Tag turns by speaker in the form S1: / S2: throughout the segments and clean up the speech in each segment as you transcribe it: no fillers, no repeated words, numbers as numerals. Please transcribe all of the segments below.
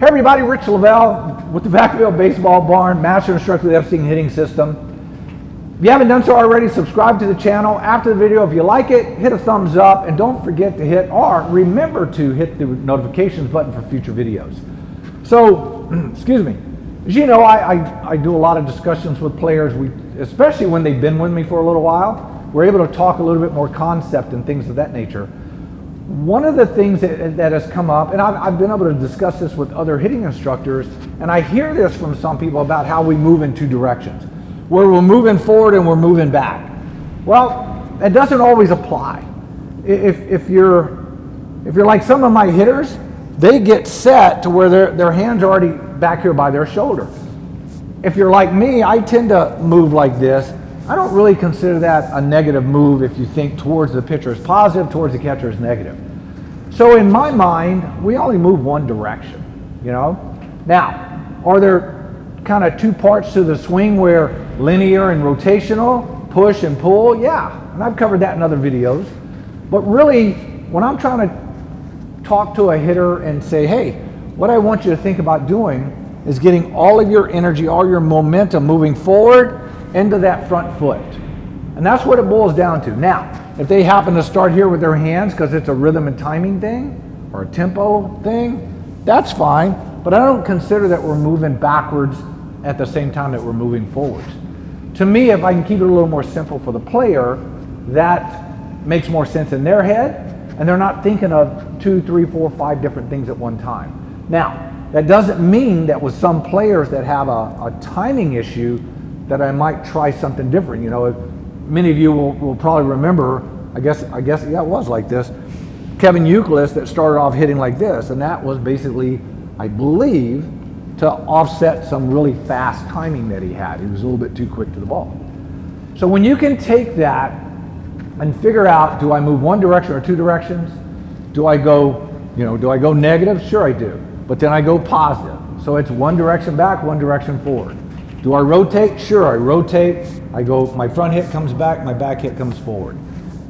S1: Hey everybody, Rich Lovell with the Vacaville Baseball Barn, Master Instructor of the Epstein Hitting System. If you haven't done so already, subscribe to the channel. After the video, if you like it, hit a thumbs up and don't forget to remember to hit the notifications button for future videos. So, excuse me, as you know, I do a lot of discussions with players, especially when they've been with me for a little while. We're able to talk a little bit more concept and things of that nature. One of the things that has come up, and I've been able to discuss this with other hitting instructors, and I hear this from some people about how we move in two directions, where we're moving forward and we're moving back. Well, that doesn't always apply. If you're like some of my hitters, they get set to where their hands are already back here by their shoulder. If you're like me, I tend to move like this. I don't really consider that a negative move if you think towards the pitcher is positive, towards the catcher is negative. So in my mind, we only move one direction, you know? Now, are there kind of two parts to the swing where linear and rotational, push and pull? Yeah, and I've covered that in other videos. But really, when I'm trying to talk to a hitter and say, hey, what I want you to think about doing is getting all of your energy, all your momentum moving forward into that front foot. And that's what it boils down to. Now, if they happen to start here with their hands because it's a rhythm and timing thing or a tempo thing, that's fine, but I don't consider that we're moving backwards at the same time that we're moving forwards. To me, if I can keep it a little more simple for the player, that makes more sense in their head, and they're not thinking of 2, 3, 4, 5 different things at one time. Now, that doesn't mean that with some players that have a timing issue that I might try something different. You know, many of you will probably remember, I guess, yeah, it was like this. Kevin Youkilis that started off hitting like this, and that was basically, I believe, to offset some really fast timing that he had. He was a little bit too quick to the ball. So when you can take that and figure out, do I move one direction or two directions? Do I go negative? Sure I do. But then I go positive. So it's one direction back, one direction forward. Do I rotate? Sure, I rotate. I go, my front hit comes back, my back hit comes forward.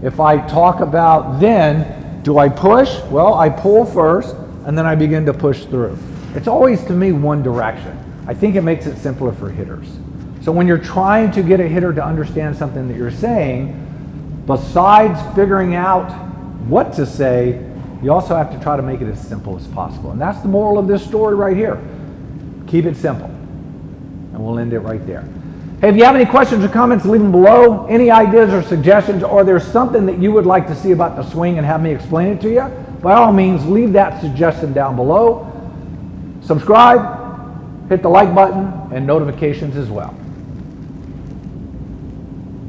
S1: If I talk about then, do I push? Well, I pull first, and then I begin to push through. It's always, to me, one direction. I think it makes it simpler for hitters. So when you're trying to get a hitter to understand something that you're saying, besides figuring out what to say, you also have to try to make it as simple as possible. And that's the moral of this story right here. Keep it simple. And we'll end it right there. Hey, if you have any questions or comments, leave them below. Any ideas or suggestions, or there's something that you would like to see about the swing and have me explain it to you, by all means, leave that suggestion down below. Subscribe, hit the like button, and notifications as well.